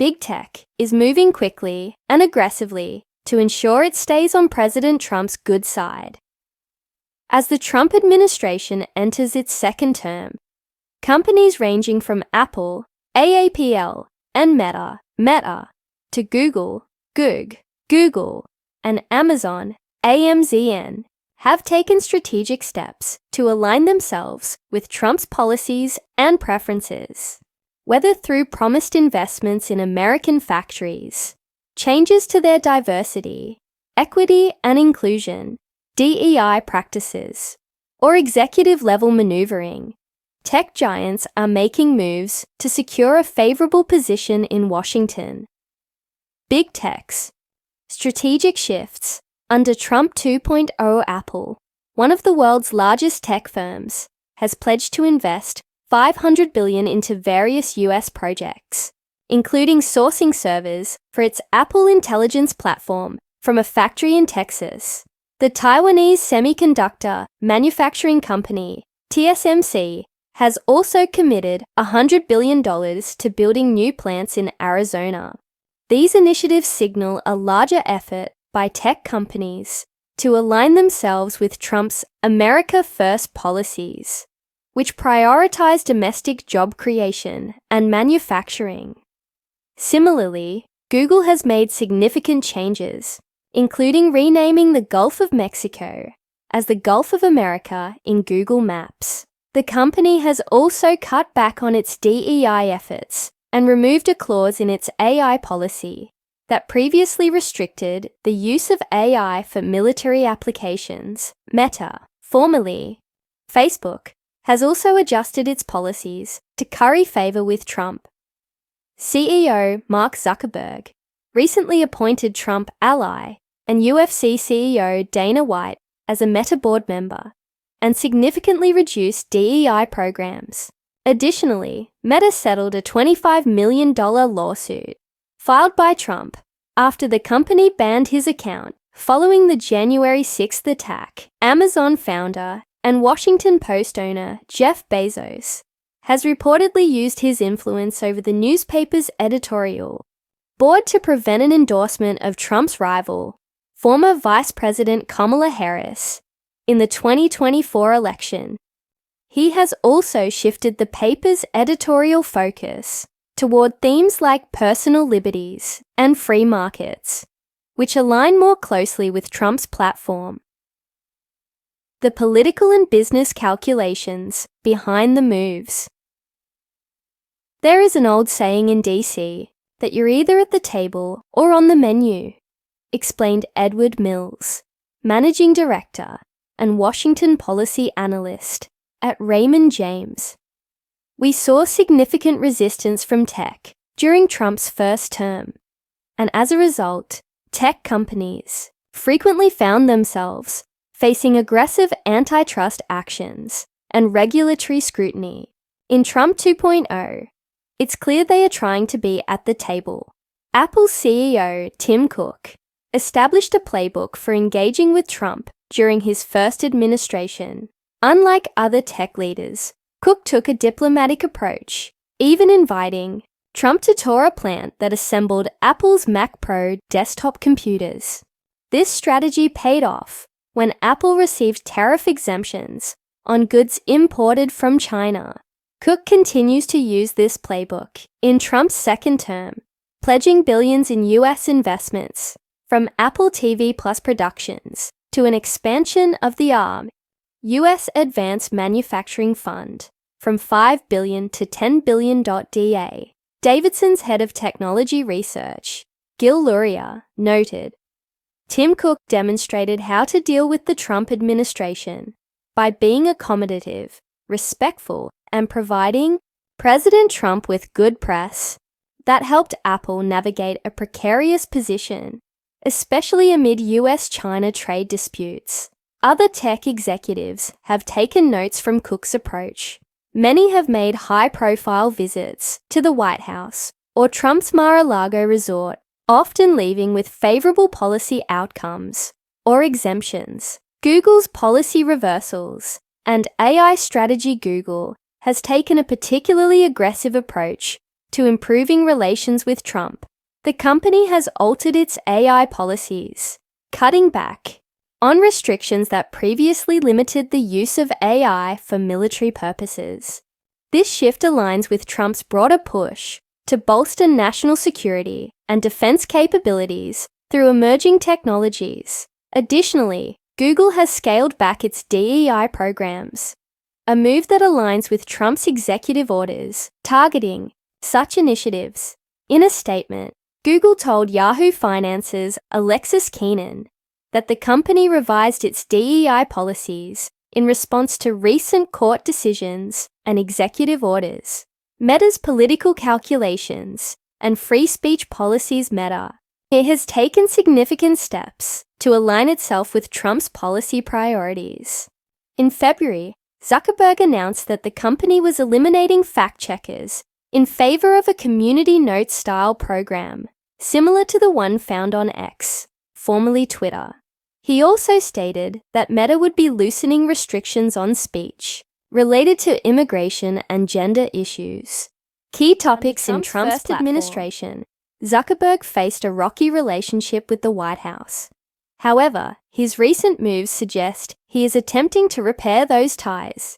BigTech is moving quickly and aggressively to ensure it stays on President Trump's good side. As the Trump administration enters its second term, companies ranging from Apple, AAPL, and Meta, to Google, Google, and Amazon, AMZN, have taken strategic steps to align themselves with Trump's policies and preferences. Whether through promised investments in American factories, changes to their diversity, equity and inclusion, DEI practices, or executive-level maneuvering, tech giants are making moves to secure a favorable position in Washington. Big Tech's strategic shifts under Trump 2.0. Apple, one of the world's largest tech firms, has pledged to invest $500 billion into various U.S. projects, including sourcing servers for its Apple Intelligence platform from a factory in Texas. The Taiwanese semiconductor manufacturing company, TSMC, has also committed $100 billion to building new plants in Arizona. These initiatives signal a larger effort by tech companies to align themselves with Trump's America First policies, which prioritize domestic job creation and manufacturing. Similarly, Google has made significant changes, including renaming the Gulf of Mexico as the Gulf of America in Google Maps. The company has also cut back on its DEI efforts and removed a clause in its AI policy that previously restricted the use of AI for military applications. Meta, formerly Facebook, has also adjusted its policies to curry favor with Trump. CEO Mark Zuckerberg recently appointed Trump ally and UFC CEO Dana White as a Meta board member and significantly reduced DEI programs. Additionally, Meta settled a $25 million lawsuit filed by Trump after the company banned his account following the January 6th attack. Amazon founder and Washington Post owner Jeff Bezos has reportedly used his influence over the newspaper's editorial board to prevent an endorsement of Trump's rival, former Vice President Kamala Harris, in the 2024 election. He has also shifted the paper's editorial focus toward themes like personal liberties and free markets, which align more closely with Trump's platform. The political and business calculations behind the moves. There is an old saying in DC that you're either at the table or on the menu, explained Edward Mills, managing director and Washington policy analyst at Raymond James. We saw significant resistance from tech during Trump's first term, and as a result, tech companies frequently found themselves facing aggressive antitrust actions and regulatory scrutiny. In Trump 2.0, it's clear they are trying to be at the table. Apple CEO Tim Cook established a playbook for engaging with Trump during his first administration. Unlike other tech leaders, Cook took a diplomatic approach, even inviting Trump to tour a plant that assembled Apple's Mac Pro desktop computers. This strategy paid off when Apple received tariff exemptions on goods imported from China. Cook continues to use this playbook in Trump's second term, pledging billions in U.S. investments, from Apple TV Plus Productions to an expansion of the ARM, U.S. Advanced Manufacturing Fund, from $5 billion to $10 billion. DA Davidson's head of technology research, Gil Luria, noted, Tim Cook demonstrated how to deal with the Trump administration by being accommodative, respectful, and providing President Trump with good press. That helped Apple navigate a precarious position, especially amid US-China trade disputes. Other tech executives have taken notes from Cook's approach. Many have made high-profile visits to the White House or Trump's Mar-a-Lago resort, often leaving with favorable policy outcomes or exemptions. Google's policy reversals and AI strategy. Google has taken a particularly aggressive approach to improving relations with Trump, the company has altered its AI policies, cutting back on restrictions that previously limited the use of AI for military purposes. This shift aligns with Trump's broader push to bolster national security and defense capabilities through emerging technologies. Additionally, Google has scaled back its DEI programs, a move that aligns with Trump's executive orders targeting such initiatives. In a statement, Google told Yahoo Finance's Alexis Keenan that the company revised its DEI policies in response to recent court decisions and executive orders. Meta's political calculations and free speech policies matter. It has taken significant steps to align itself with Trump's policy priorities. In February, Zuckerberg announced that the company was eliminating fact-checkers in favor of a community note-style program, similar to the one found on X, formerly Twitter. He also stated that Meta would be loosening restrictions on speech related to immigration and gender issues. Key topics in Trump's administration. Zuckerberg faced a rocky relationship with the White House. However, his recent moves suggest he is attempting to repair those ties,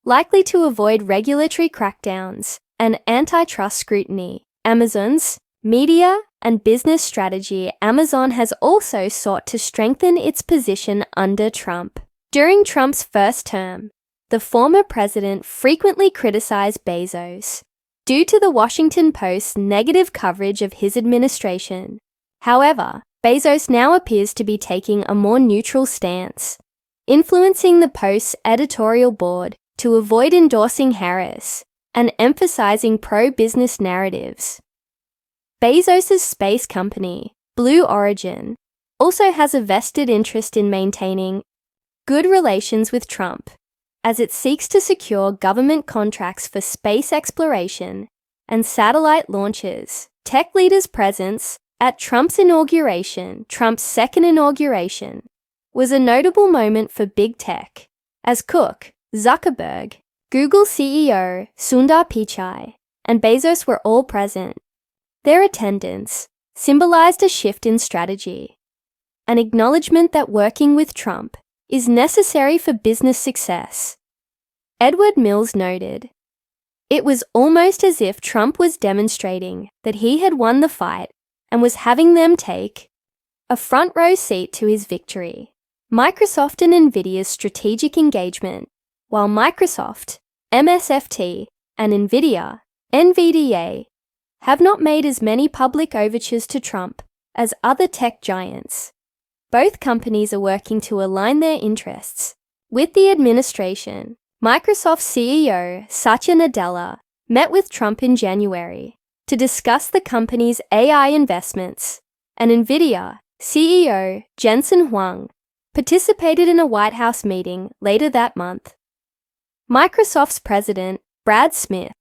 likely to avoid regulatory crackdowns and antitrust scrutiny. Amazon's media and business strategy. Amazon has also sought to strengthen its position under Trump. During Trump's first term, the former president frequently criticized Bezos due to the Washington Post's negative coverage of his administration. However, Bezos now appears to be taking a more neutral stance, influencing the Post's editorial board to avoid endorsing Harris and emphasizing pro-business narratives. Bezos' space company, Blue Origin, also has a vested interest in maintaining good relations with Trump, as it seeks to secure government contracts for space exploration and satellite launches. Tech leaders' presence at Trump's second inauguration, was a notable moment for big tech, as Cook, Zuckerberg, Google CEO Sundar Pichai, and Bezos were all present. Their attendance symbolized a shift in strategy, an acknowledgement that working with Trump is necessary for business success. Edward Mills noted, "It was almost as if Trump was demonstrating that he had won the fight and was having them take a front-row seat to his victory." Microsoft and NVIDIA's strategic engagement. While Microsoft, MSFT, and NVIDIA, NVDA, have not made as many public overtures to Trump as other tech giants, both companies are working to align their interests with the administration. Microsoft CEO Satya Nadella met with Trump in January to discuss the company's AI investments, and NVIDIA CEO Jensen Huang participated in a White House meeting later that month. Microsoft's president, Brad Smith,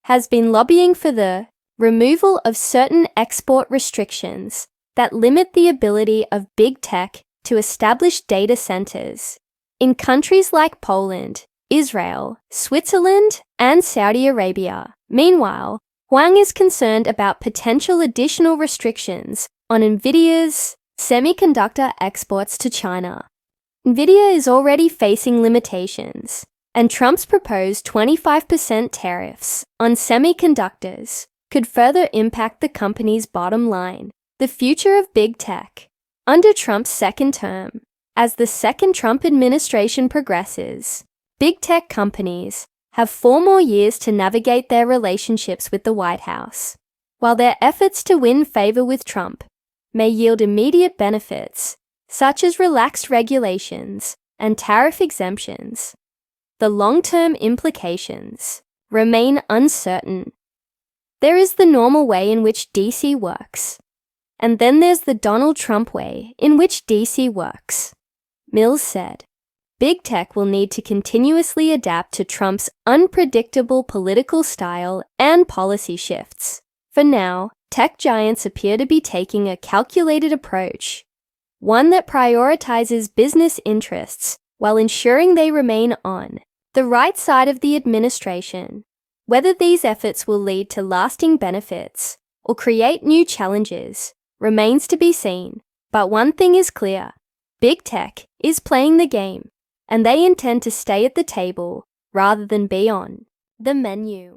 has been lobbying for the removal of certain export restrictions that limit the ability of big tech to establish data centers in countries like Poland, Israel, Switzerland, and Saudi Arabia. Meanwhile, Huang is concerned about potential additional restrictions on NVIDIA's semiconductor exports to China. NVIDIA is already facing limitations, and Trump's proposed 25% tariffs on semiconductors could further impact the company's bottom line. The future of big tech. Under Trump's second term, as the second Trump administration progresses, big tech companies have 4 more years to navigate their relationships with the White House. While their efforts to win favor with Trump may yield immediate benefits, such as relaxed regulations and tariff exemptions, the long-term implications remain uncertain. There is the normal way in which DC works, and then there's the Donald Trump way in which DC works. Mills said, "Big tech will need to continuously adapt to Trump's unpredictable political style and policy shifts. For now, tech giants appear to be taking a calculated approach, one that prioritizes business interests while ensuring they remain on the right side of the administration. Whether these efforts will lead to lasting benefits or create new challenges remains to be seen, but one thing is clear: Big Tech is playing the game, and they intend to stay at the table rather than be on the menu.